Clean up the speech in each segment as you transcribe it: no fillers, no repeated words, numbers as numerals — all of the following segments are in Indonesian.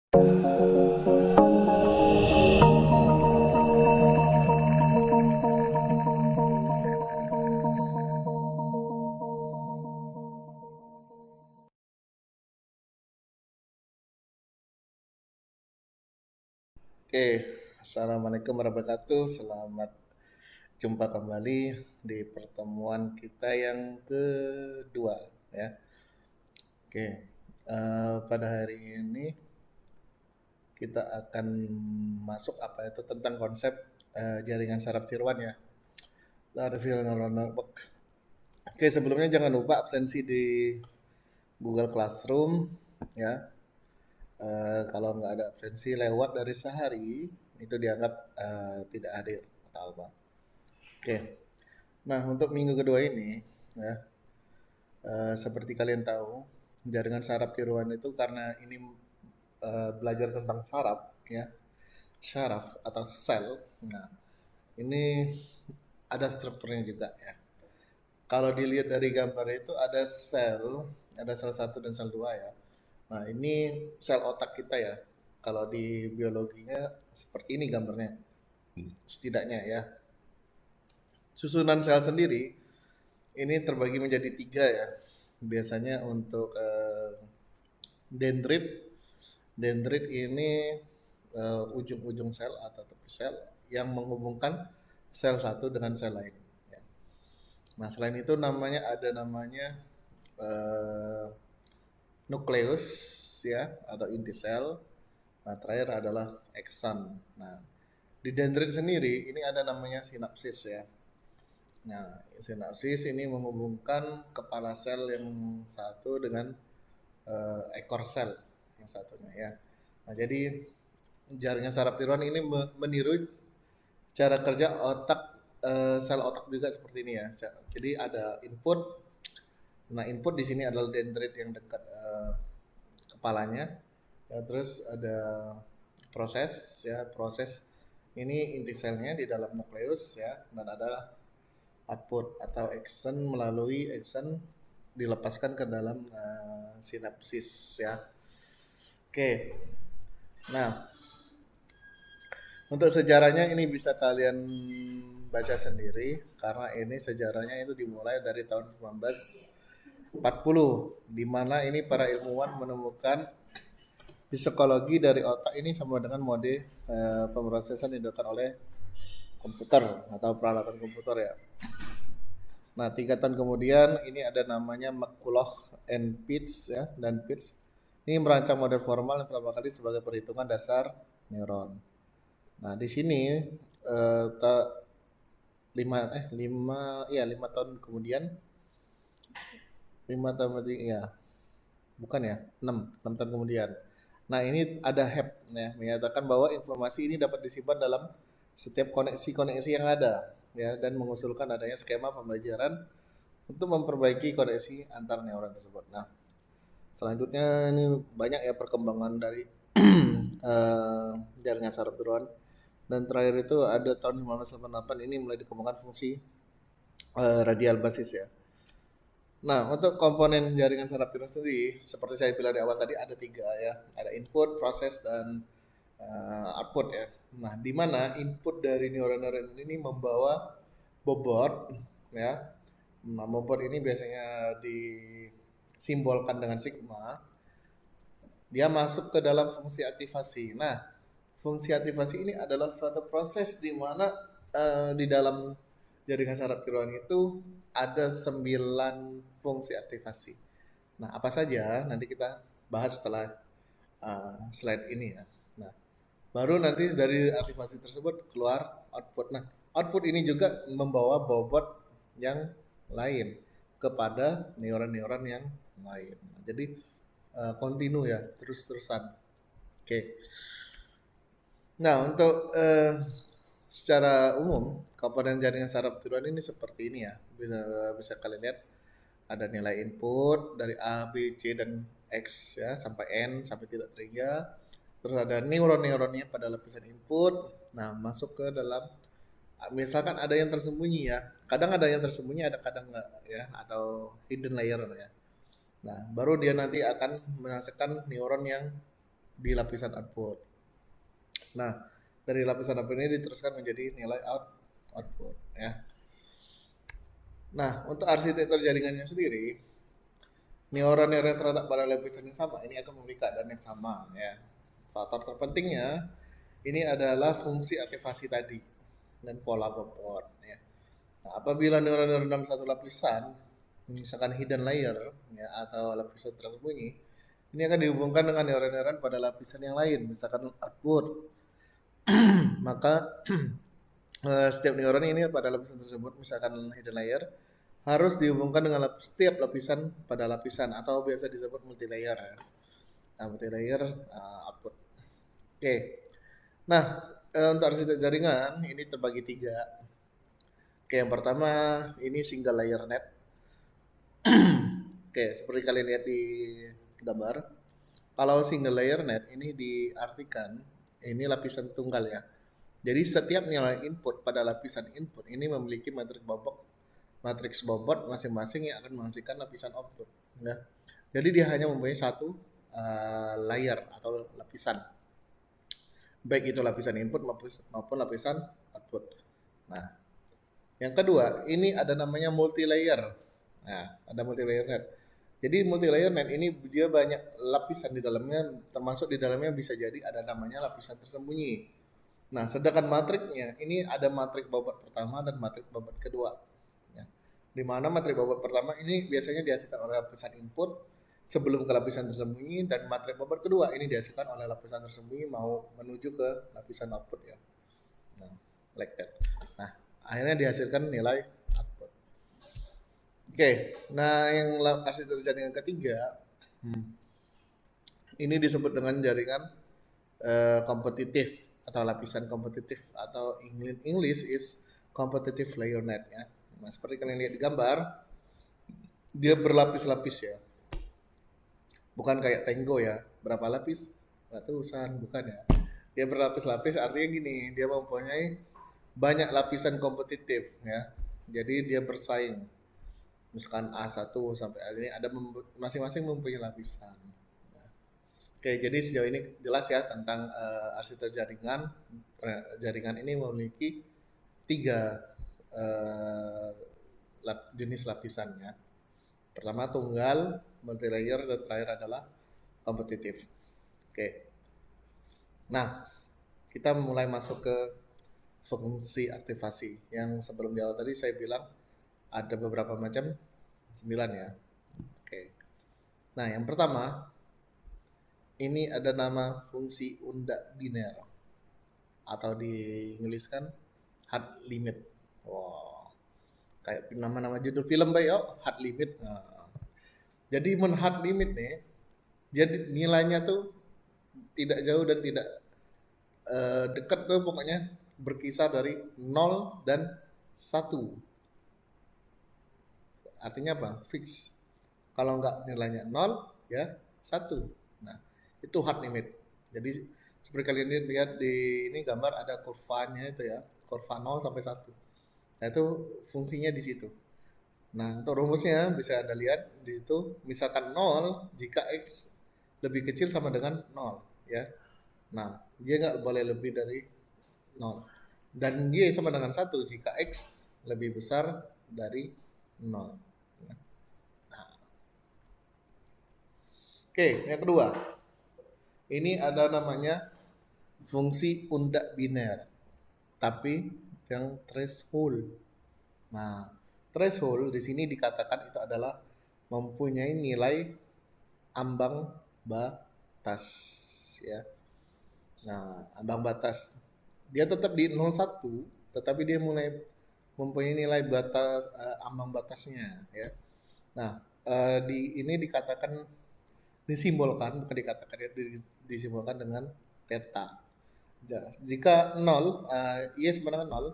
Oke, Assalamualaikum warahmatullahi wabarakatuh. Selamat jumpa kembali di pertemuan kita yang kedua, ya. Oke, pada hari ini kita akan masuk apa itu tentang konsep jaringan saraf tiruan ya. Artificial neural network. Oke, sebelumnya jangan lupa absensi di Google Classroom, ya. Kalau nggak ada absensi lewat dari sehari itu dianggap tidak hadir atau apa. Oke. Nah, untuk minggu kedua ini, ya, seperti kalian tahu, jaringan saraf tiruan itu karena ini belajar tentang saraf, ya, saraf atau sel. Nah, ini ada strukturnya juga, ya. Kalau dilihat dari gambar itu ada sel satu dan sel dua ya. Nah, ini sel otak kita ya. Kalau di biologinya seperti ini gambarnya, setidaknya ya. Susunan sel sendiri ini terbagi menjadi tiga ya. Biasanya untuk dendrit, dendrit ini ujung-ujung sel atau tepi sel yang menghubungkan sel satu dengan sel lain. Ya. Nah selain itu namanya eh, nukleus ya atau inti sel. Nah terakhir adalah akson. Nah di dendrit sendiri ini ada namanya sinapsis ya. Nah, sinapsis ini menghubungkan kepala sel yang satu dengan ekor sel yang satunya ya. Nah, jadi jaringan saraf tiruan ini meniru cara kerja otak sel otak juga seperti ini ya. Jadi ada input. Nah, input di sini adalah dendrit yang dekat kepalanya. Ya, terus ada proses ya, proses ini inti selnya di dalam nukleus ya dan ada output atau action melalui action dilepaskan ke dalam sinapsis ya. Oke. Nah, untuk sejarahnya ini bisa kalian baca sendiri karena ini sejarahnya itu dimulai dari tahun 1940 di mana ini para ilmuwan menemukan psikologi dari otak ini sama dengan mode pemrosesan yang dilakukan oleh komputer atau peralatan komputer ya. Nah, 3 tahun kemudian ini ada namanya McCulloch and Pitts ya dan Pitts. Ini merancang model formal yang pertama kali sebagai perhitungan dasar neuron. Nah, di sini eh, ta- 5 tahun kemudian 5 tahun berarti ya bukan ya 6 tahun kemudian. Nah, ini ada HEP ya menyatakan bahwa informasi ini dapat disimpan dalam setiap koneksi-koneksi yang ada ya dan mengusulkan adanya skema pembelajaran untuk memperbaiki koneksi antar neuron tersebut. Nah, selanjutnya ini banyak ya perkembangan dari jaringan saraf neuron dan terakhir itu ada tahun 1988 ini mulai dikembangkan fungsi radial basis ya. Nah, untuk komponen jaringan saraf neuron sendiri, seperti saya bilang di awal tadi ada tiga ya, ada input, proses, dan output ya. Nah, di mana input dari neuron-neuron ini membawa bobot ya. Nah, bobot ini biasanya disimbolkan dengan sigma. Dia masuk ke dalam fungsi aktivasi. Nah, fungsi aktivasi ini adalah suatu proses di mana di dalam jaringan saraf tiroid itu ada 9 fungsi aktivasi. Nah, apa saja nanti kita bahas setelah slide ini ya. Nah, baru nanti dari aktivasi tersebut keluar output. Nah, output ini juga membawa bobot yang lain kepada neuron-neuron yang lain. Nah, jadi kontinu ya, terus-terusan. Oke. Nah, untuk secara umum komponen jaringan saraf tiruan ini seperti ini ya. Bisa bisa kalian lihat ada nilai input dari A, B, C dan X ya sampai N sampai tidak terhingga. Terus ada neuron-neuronnya pada lapisan input. Nah, masuk ke dalam misalkan ada yang tersembunyi ya. Kadang ada yang tersembunyi, ada kadang enggak ya atau hidden layer ya. Nah, baru dia nanti akan menghasilkan neuron yang di lapisan output. Nah, dari lapisan output ini diteruskan menjadi nilai output ya. Nah, untuk arsitektur jaringannya sendiri, neuron-neuron yang terletak pada lapisan yang sama ini akan memiliki keadaan yang sama ya. Faktor terpentingnya ini adalah fungsi aktivasi tadi dan pola bobot ya. Nah, apabila neuron-neuron dalam satu lapisan, misalkan hidden layer ya atau lapisan tersembunyi, ini akan dihubungkan dengan neuron-neuron pada lapisan yang lain, misalkan output. Maka setiap neuron ini pada lapisan tersebut, misalkan hidden layer, harus dihubungkan dengan setiap lapisan pada lapisan atau biasa disebut multi layer ya. Nah, multi layer output. Oke. Nah, untuk arsitektur jaringan ini terbagi tiga. Oke, yang pertama ini single layer net. Oke, seperti kalian lihat di gambar. Kalau single layer net ini diartikan ini lapisan tunggal ya. Jadi setiap nilai input pada lapisan input ini memiliki matriks bobot masing-masing yang akan menghasilkan lapisan output. Ya. Jadi dia hanya mempunyai satu layer atau lapisan, baik itu lapisan input maupun lapisan output. Nah, yang kedua ini ada namanya multi layer. Nah, ada multi layer net. Jadi multi layer net ini dia banyak lapisan di dalamnya, termasuk di dalamnya bisa jadi ada namanya lapisan tersembunyi. Nah, sedangkan matriknya ini ada matrik bobot pertama dan matrik bobot kedua. Ya. Di mana matrik bobot pertama ini biasanya dihasilkan oleh lapisan input sebelum ke lapisan tersembunyi, dan matrik bobot kedua ini dihasilkan oleh lapisan tersembunyi mau menuju ke lapisan output ya. Nah, like that. Nah, akhirnya dihasilkan nilai output. Oke, nah yang arsitektur jaringan ketiga, ini disebut dengan jaringan kompetitif atau lapisan kompetitif, atau English is competitive layer net ya. Nah, seperti kalian lihat di gambar, dia berlapis-lapis ya. Bukan kayak Tango ya, berapa lapis? Ratusan, bukan ya. Dia berlapis-lapis artinya gini, dia mempunyai banyak lapisan kompetitif ya. Jadi dia bersaing. Misalkan A1 sampai A ini ada masing-masing mempunyai lapisan. Oke, jadi sejauh ini jelas ya tentang arsitektur jaringan. Jaringan ini memiliki tiga jenis lapisannya. Pertama tunggal, multi layer, dan terakhir adalah kompetitif. Oke. Nah, kita mulai masuk ke fungsi aktivasi. Yang sebelum di awal tadi saya bilang ada beberapa macam, 9 ya. Oke. Nah, yang pertama ini ada nama fungsi undak biner atau diinggriskan hard limit. Wow, kayak nama-nama judul film baik yo, hard limit. Nah, jadi hard limit nih, jadi nilainya tuh tidak jauh dan tidak dekat tuh, pokoknya berkisar dari 0 dan 1. Artinya apa? Fix. Kalau enggak nilainya 0 ya 1. Nah, itu hard limit. Jadi seperti kalian lihat di ini gambar ada kurvanya itu ya, kurva 0 sampai 1. Nah, itu fungsinya di situ. Nah, untuk rumusnya bisa Anda lihat di situ, misalkan 0 jika X lebih kecil sama dengan 0 ya. Nah, dia nggak boleh lebih dari 0. Dan Y sama dengan 1 jika X lebih besar dari 0. Nah. Oke, yang kedua. Ini ada namanya fungsi undak biner, tapi yang threshold. Nah, threshold di sini dikatakan itu adalah mempunyai nilai ambang batas ya. Nah, ambang batas dia tetap di 01, tetapi dia mulai mempunyai nilai batas ambang batasnya ya. Nah, di ini dikatakan disimbolkan, bukan dikatakan ya, disimbolkan dengan theta. Jika 0, Y sama dengan 0,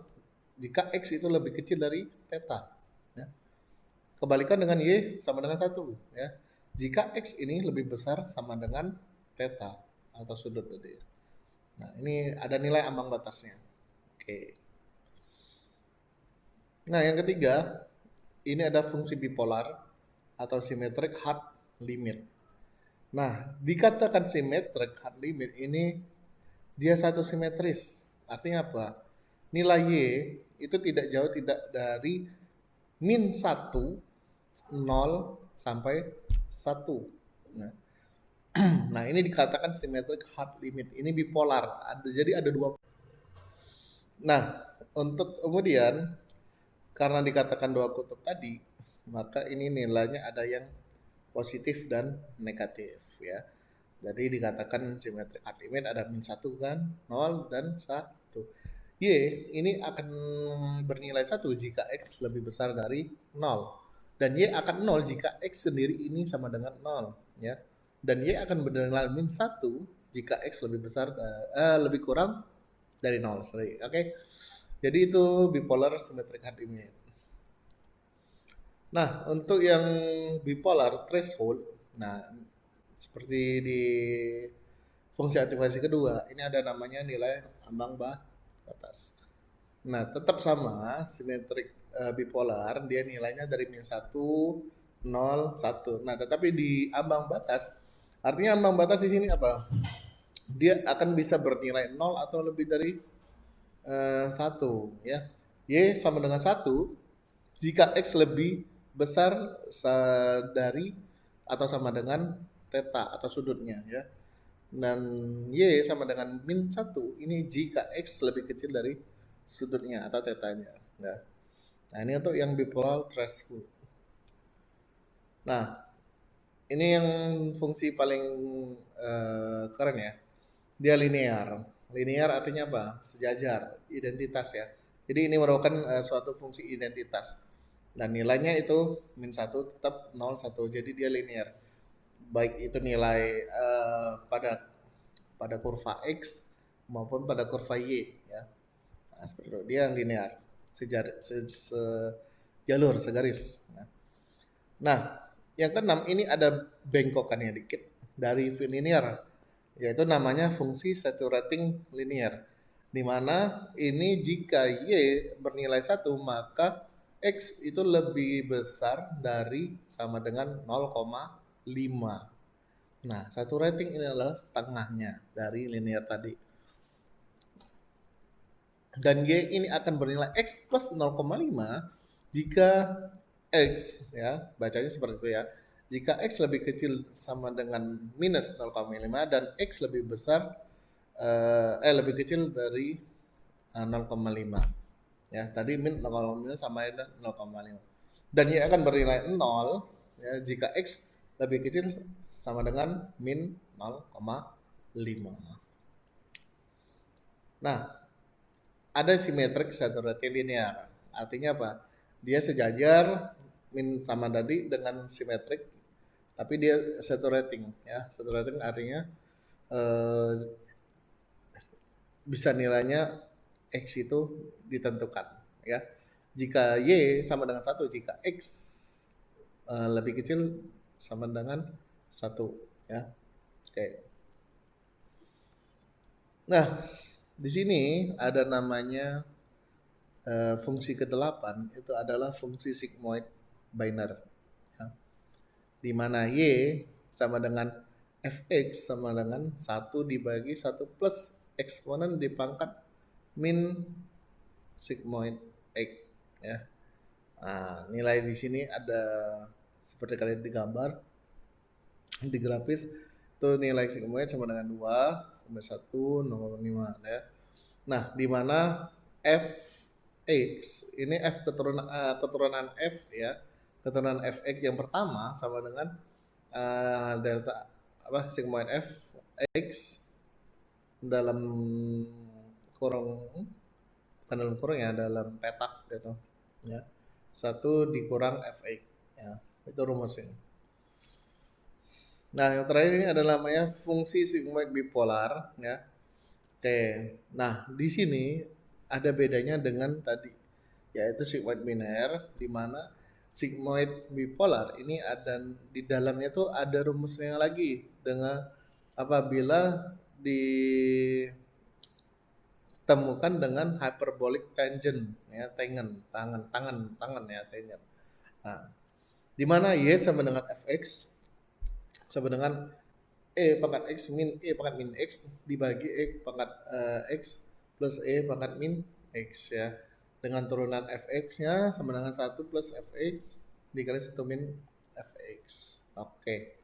jika X itu lebih kecil dari theta. Ya. Kebalikan dengan Y sama dengan 1. Ya. Jika X ini lebih besar sama dengan theta atau sudut tadi. Nah, ini ada nilai ambang batasnya. Oke. Nah, yang ketiga, ini ada fungsi bipolar atau symmetric hard limit. Nah, dikatakan simetrik hard limit ini dia satu simetris. Artinya apa? Nilai Y itu tidak jauh tidak dari min 1, 0 sampai 1. Nah, nah ini dikatakan symmetric hard limit. Ini bipolar. Jadi ada dua. Nah, untuk kemudian karena dikatakan dua kutub tadi, maka ini nilainya ada yang positif dan negatif ya. Jadi dikatakan symmetric hard limit ada min 1 kan, 0 dan 1. Y ini akan bernilai 1 jika X lebih besar dari 0. Dan Y akan 0 jika X sendiri ini sama dengan 0 ya. Dan Y akan bernilai min 1 jika X lebih besar lebih kurang dari 0. Sorry. Oke. Jadi itu bipolar symmetric hard limit. Nah, untuk yang bipolar threshold, nah seperti di fungsi aktivasi kedua, ini ada namanya nilai ambang batas. Nah, tetap sama simetrik bipolar, dia nilainya dari min 1, 0, 1. Nah, tetapi di ambang batas, artinya ambang batas di sini apa? Dia akan bisa bernilai 0 atau lebih dari 1 ya. Y sama dengan 1 jika X lebih besar dari atau sama dengan theta atau sudutnya ya. Dan Y sama dengan min 1 ini jika X lebih kecil dari sudutnya atau tetanya. Nah, ini untuk yang bipolar threshold. Nah, ini yang fungsi paling keren ya. Dia linear. Linear artinya apa? Sejajar, identitas ya. Jadi ini merupakan suatu fungsi identitas. Dan nilainya itu min 1 tetap 0, 1. Jadi dia linear. Baik itu nilai pada kurva X maupun pada kurva Y ya. Nah, seperti itu. Dia linear. Sejalur, segaris. Nah, yang keenam ini ada bengkokannya dikit dari V linear, yaitu namanya fungsi saturating linear. Di mana ini jika Y bernilai 1 maka X itu lebih besar dari sama dengan 0,5. Nah, saturating ini adalah setengahnya dari linear tadi. Dan Y ini akan bernilai X plus 0,5 jika X ya, bacanya seperti itu ya. Jika X lebih kecil sama dengan minus 0,5 dan X lebih besar lebih kecil dari 0,5 ya. Tadi min 0,5 sama dengan 0,5. Dan Y akan bernilai 0 ya jika X lebih kecil sama dengan min 0,5. Nah, ada simetrik saturating linear. Artinya apa? Dia sejajar min sama tadi dengan simetrik, tapi dia saturating ya. Saturating artinya bisa nilainya X itu ditentukan ya. Jika Y sama dengan 1, jika X lebih kecil sama dengan 1 ya. Oke. Nah, di sini ada namanya fungsi ke-8 itu adalah fungsi sigmoid biner ya. Di mana Y sama dengan Fx sama dengan 1 dibagi 1 plus eksponen di pangkat min sigmoid X ya. Nah, nilai di sini ada seperti kalian digambar di grafis itu nilai sigmoid sama dengan 2 sampai 1 0,5 ya. Nah, di mana Fx ini keturunan F ya. Keturunan Fx yang pertama sama dengan delta sigmoid Fx dalam kurung, bukan dalam kurung ya, dalam petak gitu ya. 1 dikurang Fx ya. Itu rumusnya. Nah, yang terakhir ini adalah namanya fungsi sigmoid bipolar ya. Oke. Nah, di sini ada bedanya dengan tadi yaitu sigmoid biner, di mana sigmoid bipolar ini ada di dalamnya tuh ada rumusnya lagi dengan apabila ditemukan dengan hyperbolic tangent ya, tangan ya, tangent. Nah, di mana Y sama dengan Fx sama dengan E pangkat X min E pangkat min X dibagi E pangkat X plus E pangkat min X ya. Dengan turunan fx-nya sama dengan 1 plus fx dikali 1 min fx. Oke.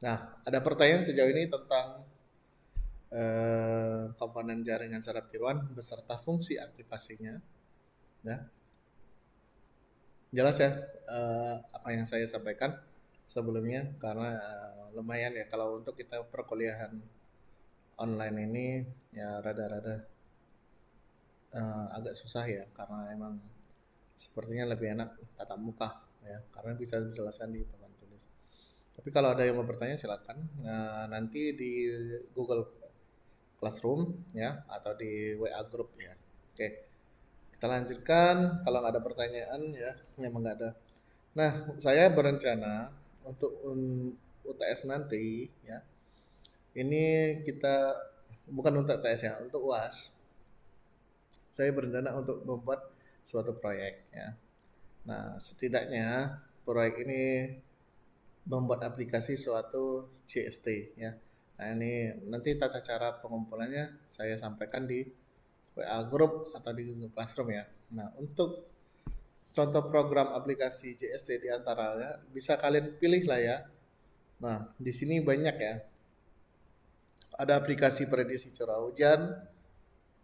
Nah, ada pertanyaan sejauh ini tentang komponen jaringan saraf tiruan beserta fungsi aktivasinya. Ya. Jelas ya apa yang saya sampaikan sebelumnya karena lumayan ya kalau untuk kita perkuliahan online ini ya rada-rada agak susah ya karena emang sepertinya lebih enak tatap muka ya karena bisa dijelaskan di papan tulis. Tapi kalau ada yang mau bertanya silakan nanti di Google Classroom ya atau di WA Group ya. Oke, kita lanjutkan. Kalau nggak ada pertanyaan ya memang nggak ada. Nah, saya berencana untuk UTS nanti ya. Ini kita bukan untuk UTS ya, untuk UAS. Saya berencana untuk membuat suatu proyek ya. Nah, setidaknya proyek ini membuat aplikasi suatu CST ya. Nah, ini nanti tata cara pengumpulannya saya sampaikan di WA Group atau di Google Classroom ya. Nah, untuk contoh program aplikasi CST di antaranya bisa kalian pilih lah ya. Nah, di sini banyak ya. Ada aplikasi prediksi curah hujan,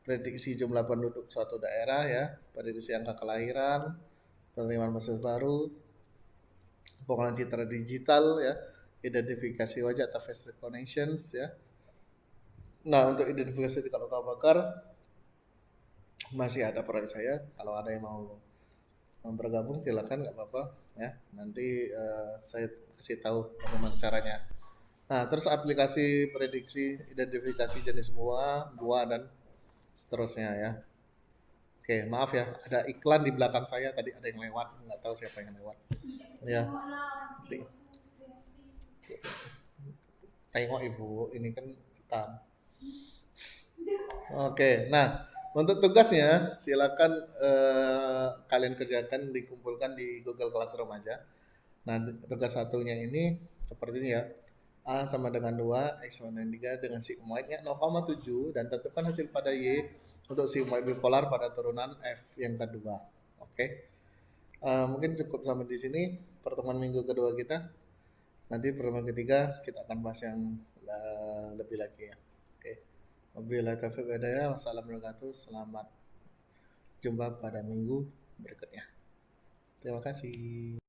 prediksi jumlah penduduk suatu daerah ya, prediksi angka kelahiran, penerimaan mahasiswa baru, pengolahan citra digital ya, identifikasi wajah atau face recognitions ya. Nah, untuk identifikasi di kalau bakar masih ada proyek saya. Kalau ada yang mau bergabung silakan nggak apa-apa ya. Nanti saya kasih tahu bagaimana caranya. Nah, terus aplikasi prediksi identifikasi jenis buah dan seterusnya ya. Oke, maaf ya, ada iklan di belakang saya tadi ada yang lewat, nggak tahu siapa yang lewat. Ya, tengok ibu, ini kan rekam. Oke, nah untuk tugasnya silakan kalian kerjakan dikumpulkan di Google Classroom aja. Nah, tugas satunya ini seperti ini ya. A sama dengan 2, X sama dengan 3 dengan sigmoidnya 0,7 dan tentukan hasil pada Y untuk sigmoid bipolar pada turunan F yang kedua. Oke. Mungkin cukup sampai di sini pertemuan minggu kedua kita. Nanti pertemuan ketiga kita akan bahas yang lebih lagi ya. Oke. Wabillahi taufiq wal hidayah. Wassalamualaikum warahmatullahi wabarakatuh. Selamat jumpa pada minggu berikutnya. Terima kasih.